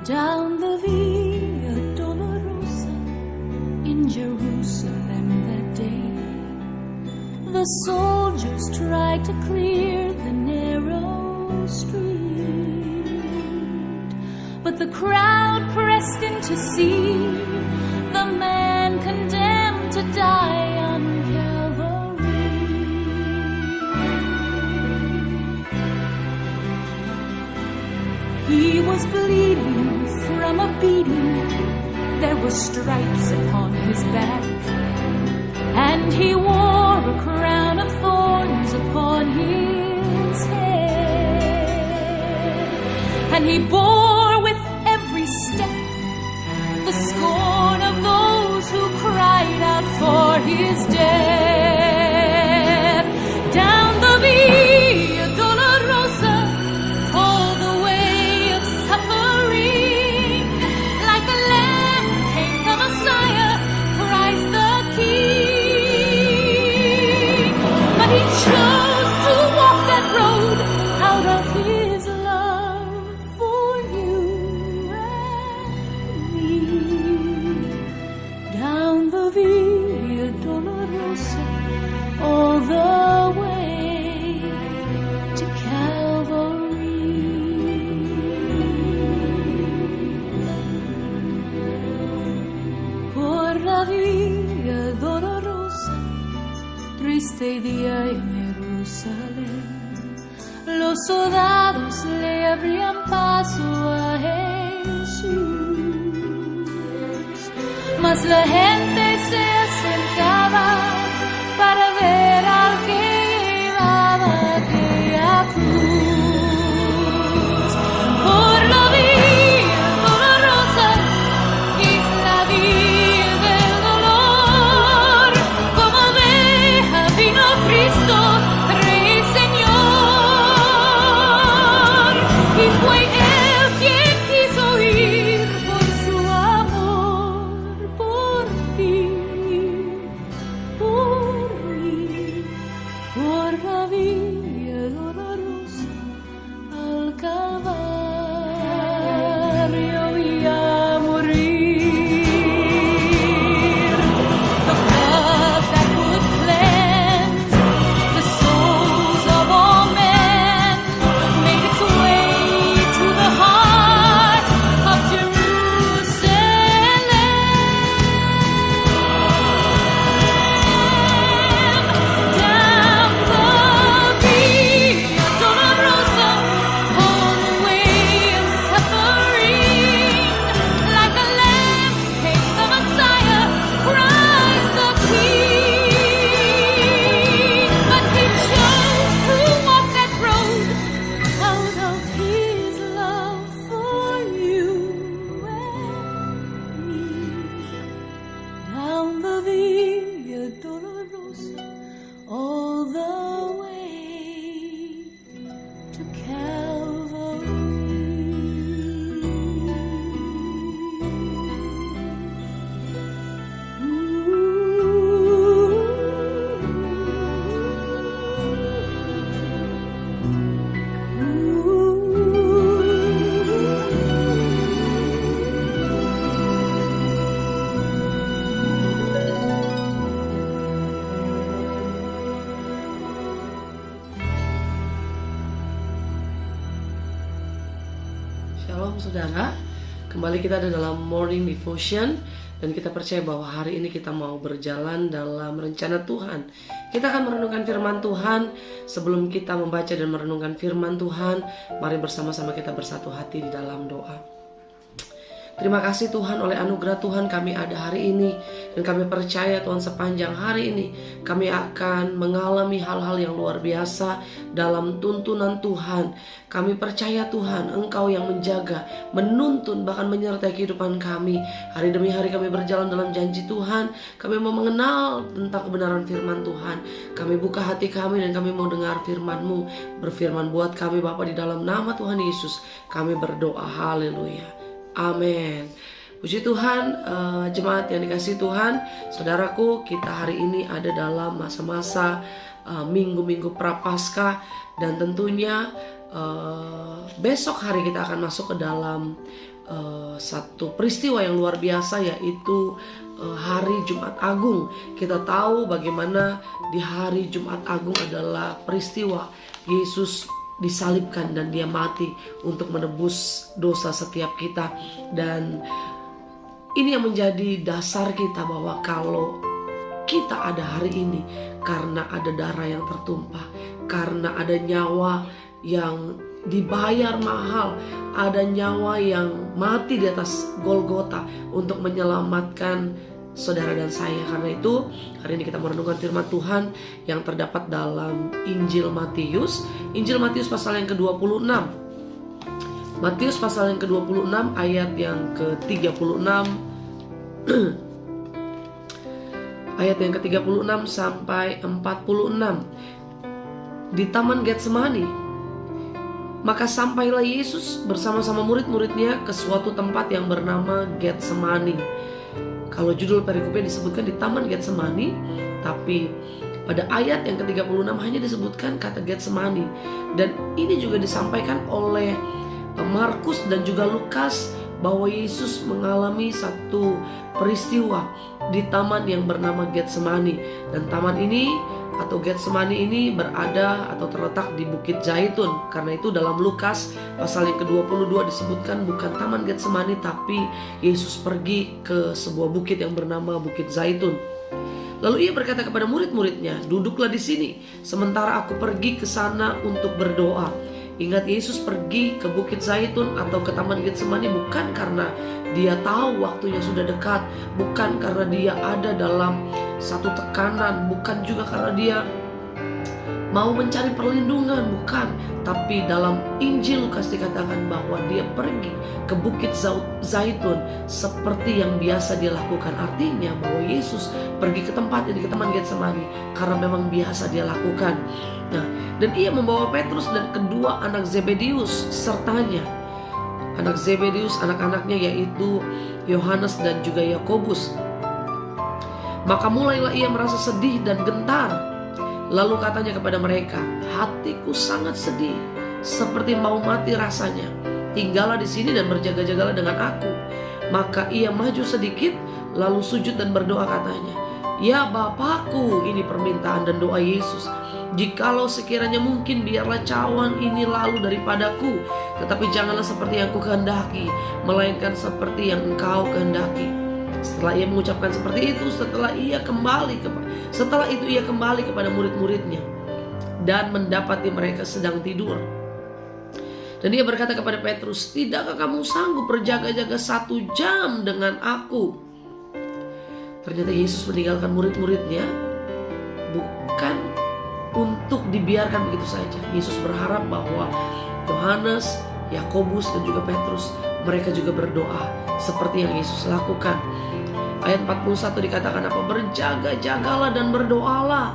Down the Via Dolorosa in Jerusalem that day, the soldiers tried to clear the narrow street, but the crowd pressed in to see the man condemned to die on Calvary. He was bleeding from a beating, there were stripes upon his back, and he wore a crown of thorns upon his head, and he bore with every step the scorn of those who cried out for his death. Down the Via Dolorosa, called the way of suffering, like a lamb came the Messiah, Christ the King. But he chose to walk that road out of his love for you and me. Down the Via Dolorosa, all the way to Calvary. Por la Via Dolorosa, triste día en Jerusalén, los soldados le abrían paso a Jesús, mas la gente se acercaba para ver al que llevaba aquella cruz. Por la Via Dolorosa, que es la vía del dolor, como oveja vino Cristo, Rey y Señor, y fue Él quien quiso ir por su amor, por ti, por mí, por la Via Dolorosa al Calvario y a morir. The blood that would cleanse the souls of all men made its way to the heart of Jerusalem. Down the Via Dolorosa, all the way of suffering, like a lamb came the Messiah, Christ the King. But he chose to walk that road out of his love for you and me. Down the Via Dolorosa, all the way to Calvary. Shalom saudara, kembali kita ada dalam Morning Devotion. Dan kita percaya bahwa hari ini kita mau berjalan dalam rencana Tuhan. Kita akan merenungkan firman Tuhan. Sebelum kita membaca dan merenungkan firman Tuhan, mari bersama-sama kita bersatu hati di dalam doa. Terima kasih Tuhan, oleh anugerah Tuhan kami ada hari ini. Dan kami percaya Tuhan sepanjang hari ini kami akan mengalami hal-hal yang luar biasa dalam tuntunan Tuhan. Kami percaya Tuhan, Engkau yang menjaga, menuntun, bahkan menyertai kehidupan kami. Hari demi hari kami berjalan dalam janji Tuhan. Kami mau mengenal tentang kebenaran firman Tuhan. Kami buka hati kami dan kami mau dengar firman-Mu. Berfirman buat kami Bapa, di dalam nama Tuhan Yesus kami berdoa, haleluya. Amin. Puji Tuhan, jemaat yang dikasihi Tuhan, saudaraku, kita hari ini ada dalam masa-masa minggu-minggu Prapaskah, dan tentunya besok hari kita akan masuk ke dalam satu peristiwa yang luar biasa, yaitu hari Jumat Agung. Kita tahu bagaimana di hari Jumat Agung adalah peristiwa Yesus disalibkan dan dia mati untuk menebus dosa setiap kita. Dan ini yang menjadi dasar kita bahwa kalau kita ada hari ini karena ada darah yang tertumpah, karena ada nyawa yang dibayar mahal, ada nyawa yang mati di atas Golgota untuk menyelamatkan saudara dan saya. Karena itu hari ini kita merenungkan firman Tuhan yang terdapat dalam Injil Matius pasal yang ke-26. Matius pasal yang ke-26 ayat yang ke-36 ayat yang ke-36 sampai 46. Di Taman Getsemani, maka sampailah Yesus bersama-sama murid-muridnya ke suatu tempat yang bernama Getsemani. Kalau judul perikopnya disebutkan di Taman Getsemani, tapi pada ayat yang ke-36 hanya disebutkan kata Getsemani. Dan ini juga disampaikan oleh Markus dan juga Lukas bahwa Yesus mengalami satu peristiwa di taman yang bernama Getsemani. Dan taman ini atau Getsemani ini berada atau terletak di Bukit Zaitun. Karena itu dalam Lukas pasal yang ke-22 disebutkan bukan Taman Getsemani, tapi Yesus pergi ke sebuah bukit yang bernama Bukit Zaitun. Lalu ia berkata kepada murid-muridnya, "Duduklah di sini sementara aku pergi ke sana untuk berdoa." Ingat, Yesus pergi ke Bukit Zaitun atau ke Taman Getsemani bukan karena dia tahu waktunya sudah dekat, bukan karena dia ada dalam satu tekanan, bukan juga karena dia mau mencari perlindungan, bukan. Tapi dalam Injil Lukas dikatakan bahwa dia pergi ke Bukit Zaitun seperti yang biasa dia lakukan. Artinya bahwa Yesus pergi ke tempat ini, ke Taman Getsemani, karena memang biasa dia lakukan. Nah, dan ia membawa Petrus dan kedua anak Zebedius sertanya. Anak Zebedius, anak-anaknya yaitu Yohanes dan juga Yakobus. Maka mulailah ia merasa sedih dan gentar. Lalu katanya kepada mereka, "Hatiku sangat sedih, seperti mau mati rasanya. Tinggallah di sini dan berjaga-jagalah dengan aku." Maka ia maju sedikit, lalu sujud dan berdoa katanya, "Ya Bapakku," ini permintaan dan doa Yesus, "jikalau sekiranya mungkin, biarlah cawan ini lalu daripadaku, tetapi janganlah seperti yang ku kehendaki, melainkan seperti yang Engkau kehendaki." Setelah ia mengucapkan seperti itu, setelah itu ia kembali kepada murid-muridnya dan mendapati mereka sedang tidur. Dan ia berkata kepada Petrus, "Tidakkah kamu sanggup berjaga-jaga 1 jam dengan aku?" Ternyata Yesus meninggalkan murid-muridnya bukan untuk dibiarkan begitu saja. Yesus berharap bahwa Yohanes, Yakobus dan juga Petrus, mereka juga berdoa seperti yang Yesus lakukan. Ayat 41 dikatakan apa? "Berjaga-jagalah dan berdoalah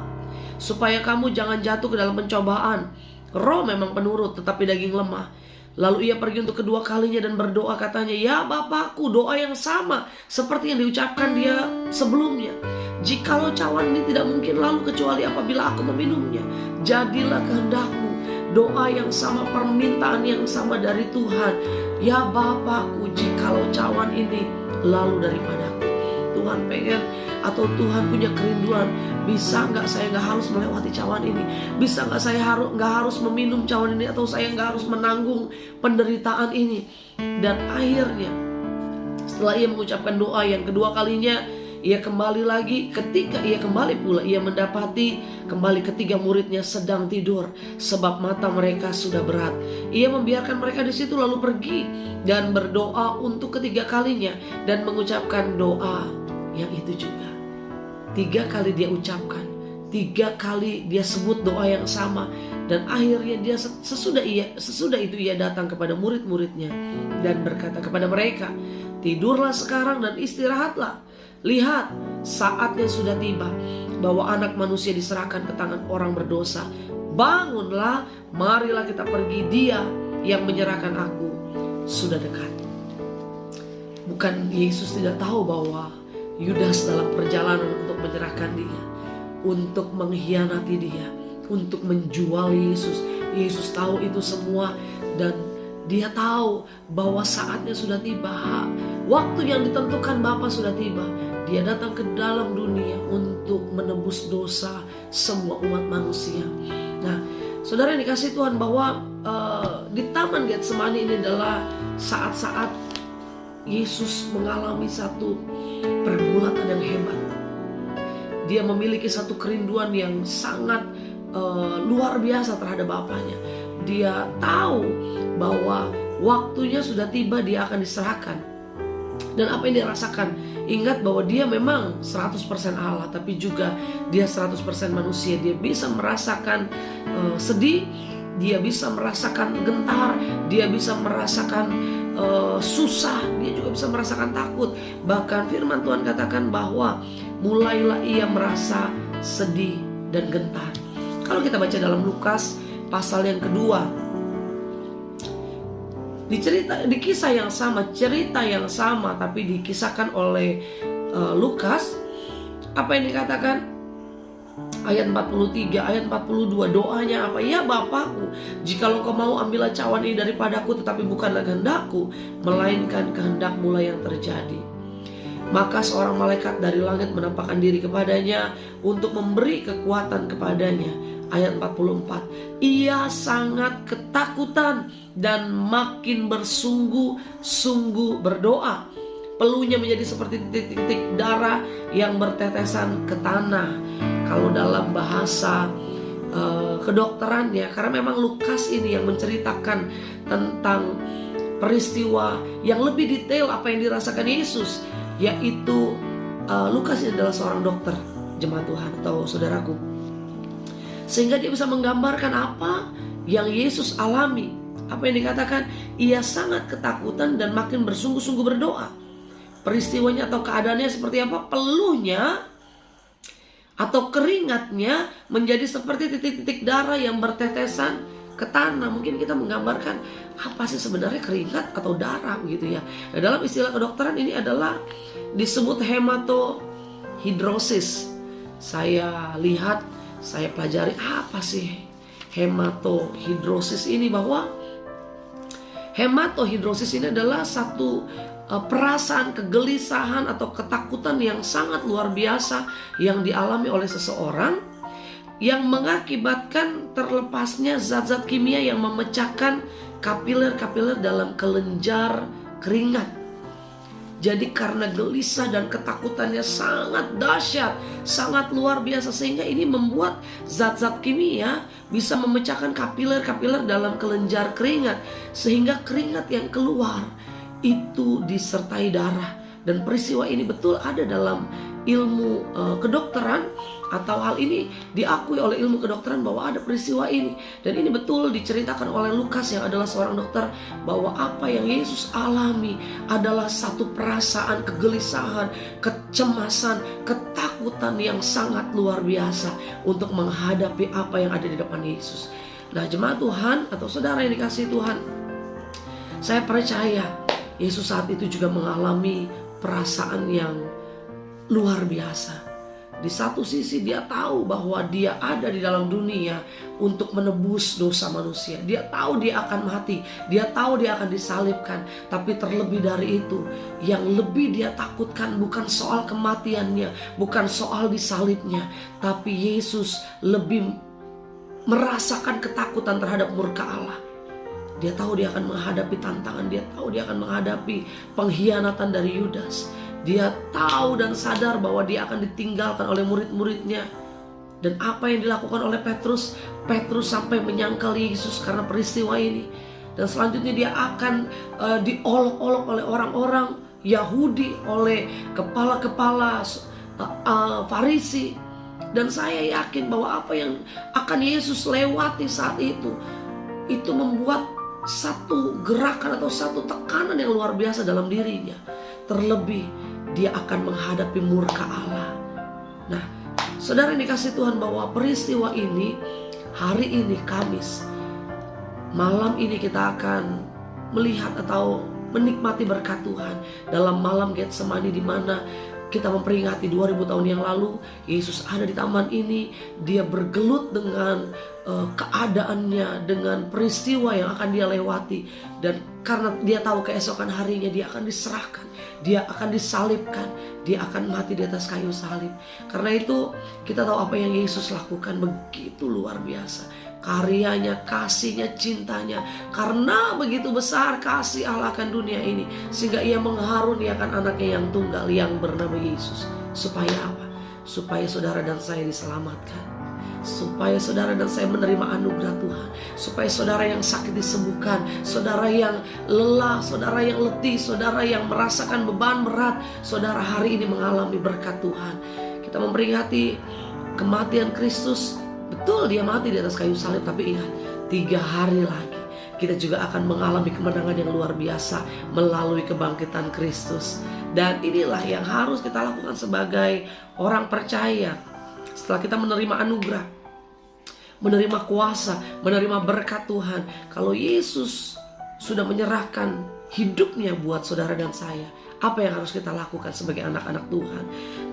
supaya kamu jangan jatuh ke dalam pencobaan. Roh memang penurut, tetapi daging lemah." Lalu ia pergi untuk kedua kalinya dan berdoa katanya, "Ya Bapakku," doa yang sama seperti yang diucapkan dia sebelumnya, "jikalau cawan ini tidak mungkin lalu kecuali apabila aku meminumnya, jadilah kehendakmu." Doa yang sama, permintaan yang sama dari Tuhan. "Ya Bapakku, jikalau cawan ini lalu daripadaku." Tuhan pengen atau Tuhan punya kerinduan, bisa nggak saya nggak harus melewati cawan ini, bisa nggak saya nggak harus meminum cawan ini, atau saya nggak harus menanggung penderitaan ini. Dan akhirnya setelah ia mengucapkan doa yang kedua kalinya, ia kembali lagi. Ketika ia kembali pula, ia mendapati kembali ketiga muridnya sedang tidur, sebab mata mereka sudah berat. Ia membiarkan mereka di situ lalu pergi dan berdoa untuk ketiga kalinya dan mengucapkan doa yang itu juga. 3 kali dia ucapkan, 3 kali dia sebut doa yang sama. Dan akhirnya dia sesudah itu ia datang kepada murid-muridnya dan berkata kepada mereka, "Tidurlah sekarang dan istirahatlah. Lihat, saatnya sudah tiba bahwa Anak Manusia diserahkan ke tangan orang berdosa. Bangunlah, marilah kita pergi. Dia yang menyerahkan aku sudah dekat." Bukan Yesus tidak tahu bahwa Yudas dalam perjalanan untuk menyerahkan dia, untuk mengkhianati dia, untuk menjual Yesus. Yesus tahu itu semua dan dia tahu bahwa saatnya sudah tiba. Waktu yang ditentukan Bapa sudah tiba. Dia datang ke dalam dunia untuk menebus dosa semua umat manusia. Nah, saudara yang dikasih Tuhan, bahwa di Taman Getsemani ini adalah saat-saat Yesus mengalami satu pergulatan yang hebat. Dia memiliki satu kerinduan yang sangat luar biasa terhadap Bapaknya. Dia tahu bahwa waktunya sudah tiba, dia akan diserahkan. Dan apa yang dia rasakan? Ingat bahwa dia memang 100% Allah, tapi juga dia 100% manusia. Dia bisa merasakan sedih, dia bisa merasakan gentar, dia bisa merasakan susah, dia juga bisa merasakan takut. Bahkan firman Tuhan katakan bahwa mulailah ia merasa sedih dan gentar. Kalau kita baca dalam Lukas pasal yang kedua, di kisah yang sama, cerita yang sama, tapi dikisahkan oleh Lukas. Apa yang dikatakan? Ayat 43, ayat 42, doanya apa? Ya Bapakku, jikalau kau mau, ambillah cawan ini daripadaku, tetapi bukanlah kehendakku, melainkan kehendak-Mu lah yang terjadi. Maka seorang malaikat dari langit menampakkan diri kepadanya untuk memberi kekuatan kepadanya. Ayat 44, ia sangat ketakutan dan makin bersungguh-sungguh berdoa. Peluhnya menjadi seperti titik-titik darah yang bertetesan ke tanah. Kalau dalam bahasa kedokteran ya, karena memang Lukas ini yang menceritakan tentang peristiwa yang lebih detail apa yang dirasakan Yesus, yaitu Lukas ini adalah seorang dokter, jemaat Tuhan atau saudaraku, sehingga dia bisa menggambarkan apa yang Yesus alami. Apa yang dikatakan? Ia sangat ketakutan dan makin bersungguh-sungguh berdoa. Peristiwanya atau keadaannya seperti apa? Peluhnya atau keringatnya menjadi seperti titik-titik darah yang bertetesan ke tanah. Mungkin kita menggambarkan apa sih sebenarnya keringat atau darah begitu ya. Nah, dalam istilah kedokteran ini adalah disebut hematohidrosis. Saya lihat, saya pelajari apa sih hematohidrosis ini, bahwa hematohidrosis ini adalah satu perasaan kegelisahan atau ketakutan yang sangat luar biasa yang dialami oleh seseorang, yang mengakibatkan terlepasnya zat-zat kimia yang memecahkan kapiler-kapiler dalam kelenjar keringat. Jadi karena gelisah dan ketakutannya sangat dahsyat, sangat luar biasa, sehingga ini membuat zat-zat kimia bisa memecahkan kapiler-kapiler dalam kelenjar keringat, sehingga keringat yang keluar itu disertai darah. Dan peristiwa ini betul ada dalam ilmu kedokteran, atau hal ini diakui oleh ilmu kedokteran bahwa ada peristiwa ini. Dan ini betul diceritakan oleh Lukas yang adalah seorang dokter, bahwa apa yang Yesus alami adalah satu perasaan kegelisahan, kecemasan, ketakutan yang sangat luar biasa untuk menghadapi apa yang ada di depan Yesus. Nah, jemaat Tuhan atau saudara yang dikasihi Tuhan, saya percaya Yesus saat itu juga mengalami perasaan yang luar biasa. Di satu sisi dia tahu bahwa dia ada di dalam dunia untuk menebus dosa manusia. Dia tahu dia akan mati, dia tahu dia akan disalibkan. Tapi terlebih dari itu, yang lebih dia takutkan bukan soal kematiannya, bukan soal disalibnya, tapi Yesus lebih merasakan ketakutan terhadap murka Allah. Dia tahu dia akan menghadapi tantangan, dia tahu dia akan menghadapi pengkhianatan dari Yudas. Dia tahu dan sadar bahwa dia akan ditinggalkan oleh murid-muridnya. Dan apa yang dilakukan oleh Petrus sampai menyangkal Yesus karena peristiwa ini. Dan selanjutnya dia akan diolok-olok oleh orang-orang Yahudi, oleh kepala-kepala Farisi. Dan saya yakin bahwa apa yang akan Yesus lewati saat itu membuat satu gerakan atau satu tekanan yang luar biasa dalam dirinya. Terlebih dia akan menghadapi murka Allah. Nah, saudara yang dikasih Tuhan, bahwa peristiwa ini hari ini Kamis, malam ini kita akan melihat atau menikmati berkat Tuhan dalam malam Getsemani, di mana kita memperingati 2000 tahun yang lalu Yesus ada di taman ini. Dia bergelut dengan keadaannya, dengan peristiwa yang akan dia lewati. Dan karena dia tahu keesokan harinya dia akan diserahkan, dia akan disalibkan, dia akan mati di atas kayu salib. Karena itu kita tahu apa yang Yesus lakukan begitu luar biasa. Karyanya, kasihnya, cintanya. Karena begitu besar kasih Allah akan dunia ini, sehingga ia mengharuniakan anaknya yang tunggal yang bernama Yesus. Supaya apa? Supaya saudara dan saya diselamatkan, supaya saudara dan saya menerima anugerah Tuhan, supaya saudara yang sakit disembuhkan, saudara yang lelah, saudara yang letih, saudara yang merasakan beban berat, saudara hari ini mengalami berkat Tuhan. Kita memperingati kematian Kristus. Betul, dia mati di atas kayu salib, tapi ingat, 3 hari lagi kita juga akan mengalami kemenangan yang luar biasa melalui kebangkitan Kristus. Dan inilah yang harus kita lakukan sebagai orang percaya. Setelah kita menerima anugerah, menerima kuasa, menerima berkat Tuhan, kalau Yesus sudah menyerahkan hidupnya buat saudara dan saya, apa yang harus kita lakukan sebagai anak-anak Tuhan?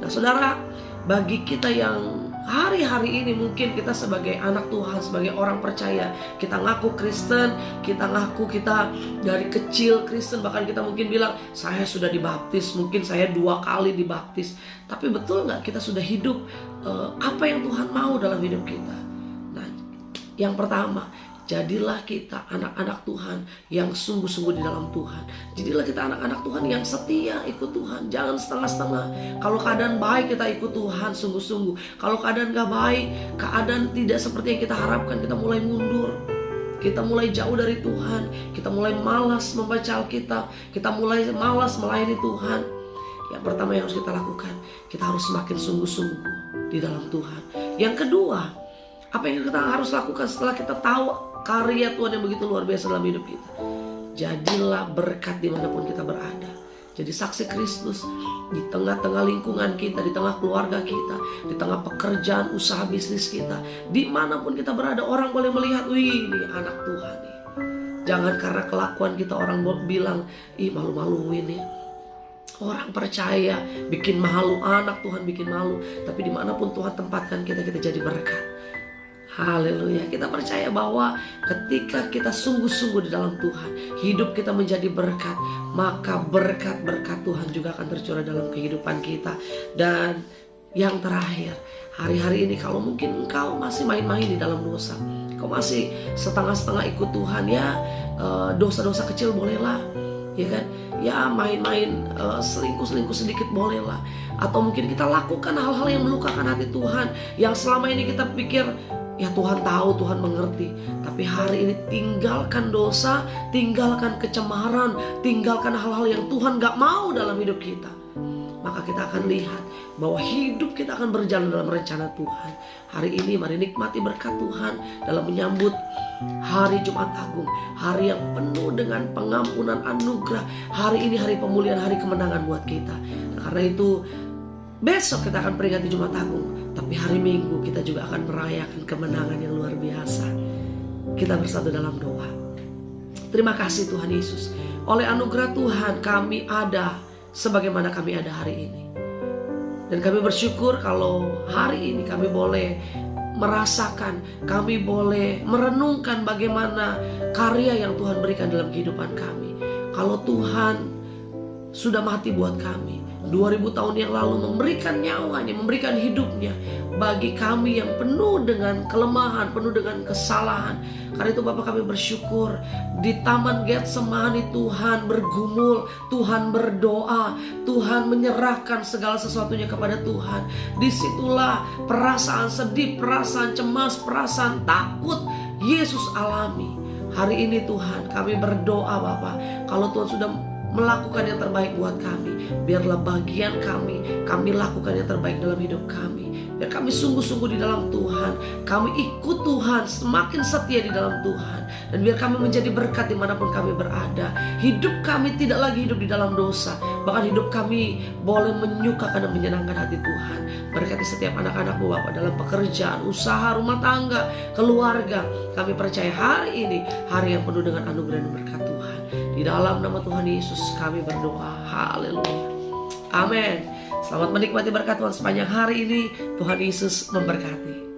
Nah saudara, bagi kita yang hari-hari ini mungkin kita sebagai anak Tuhan, sebagai orang percaya, kita ngaku Kristen, kita ngaku kita dari kecil Kristen, bahkan kita mungkin bilang saya sudah dibaptis, mungkin saya 2 kali dibaptis. Tapi betul gak kita sudah hidup apa yang Tuhan mau dalam hidup kita? Nah, yang pertama, jadilah kita anak-anak Tuhan yang sungguh-sungguh di dalam Tuhan. Jadilah kita anak-anak Tuhan yang setia ikut Tuhan. Jangan setengah-setengah. Kalau keadaan baik kita ikut Tuhan sungguh-sungguh. Kalau keadaan gak baik, keadaan tidak seperti yang kita harapkan, kita mulai mundur. Kita mulai jauh dari Tuhan. Kita mulai malas membaca Alkitab. Kita mulai malas melayani Tuhan. Yang pertama yang harus kita lakukan, kita harus semakin sungguh-sungguh di dalam Tuhan. Yang kedua, apa yang kita harus lakukan setelah kita tahu karya Tuhan yang begitu luar biasa dalam hidup kita? Jadilah berkat dimanapun kita berada. Jadi saksi Kristus di tengah-tengah lingkungan kita, di tengah keluarga kita, di tengah pekerjaan, usaha bisnis kita. Dimanapun kita berada, orang boleh melihat, wih ini anak Tuhan nih. Jangan karena kelakuan kita orang bilang, ih malu-maluin ya. Orang percaya bikin malu, anak Tuhan bikin malu. Tapi dimanapun Tuhan tempatkan kita, kita jadi berkat. Haleluya. Kita percaya bahwa ketika kita sungguh-sungguh di dalam Tuhan, hidup kita menjadi berkat, maka berkat-berkat Tuhan juga akan tercurah dalam kehidupan kita. Dan yang terakhir, hari-hari ini kalau mungkin engkau masih main-main di dalam dosa, engkau masih setengah-setengah ikut Tuhan, ya dosa-dosa kecil bolehlah, ya kan, ya main-main selingkuh-selingkuh sedikit bolehlah. Atau mungkin kita lakukan hal-hal yang melukakan hati Tuhan, yang selama ini kita pikir ya Tuhan tahu, Tuhan mengerti. Tapi hari ini tinggalkan dosa, tinggalkan kecemaran, tinggalkan hal-hal yang Tuhan gak mau dalam hidup kita. Maka kita akan lihat bahwa hidup kita akan berjalan dalam rencana Tuhan. Hari ini mari nikmati berkat Tuhan dalam menyambut hari Jumat Agung, hari yang penuh dengan pengampunan anugerah. Hari ini hari pemulihan, hari kemenangan buat kita. Nah, karena itu besok kita akan peringati Jumat Agung, tapi hari Minggu kita juga akan merayakan kemenangan yang luar biasa. Kita bersatu dalam doa. Terima kasih Tuhan Yesus. Oleh anugerah Tuhan kami ada sebagaimana kami ada hari ini. Dan kami bersyukur kalau hari ini kami boleh merasakan, kami boleh merenungkan bagaimana karya yang Tuhan berikan dalam kehidupan kami. Kalau Tuhan sudah mati buat kami 2000 tahun yang lalu, memberikan nyawanya, memberikan hidupnya bagi kami yang penuh dengan kelemahan, penuh dengan kesalahan. Karena itu Bapak kami bersyukur di Taman Getsemani Tuhan bergumul, Tuhan berdoa, Tuhan menyerahkan segala sesuatunya kepada Tuhan. Disitulah perasaan sedih, perasaan cemas, perasaan takut Yesus alami. Hari ini Tuhan kami berdoa Bapak, kalau Tuhan sudah melakukan yang terbaik buat kami, biarlah bagian kami lakukan yang terbaik dalam hidup kami. Biar kami sungguh-sungguh di dalam Tuhan, kami ikut Tuhan, semakin setia di dalam Tuhan. Dan biar kami menjadi berkat dimanapun kami berada. Hidup kami tidak lagi hidup di dalam dosa, bahkan hidup kami boleh menyukakan dan menyenangkan hati Tuhan. Berkati setiap anak-anak-Mu Bapak dalam pekerjaan, usaha, rumah tangga, keluarga. Kami percaya hari ini hari yang penuh dengan anugerah dan berkat Tuhan. Di dalam nama Tuhan Yesus kami berdoa. Haleluya. Amin. Selamat menikmati berkat Tuhan sepanjang hari ini. Tuhan Yesus memberkati.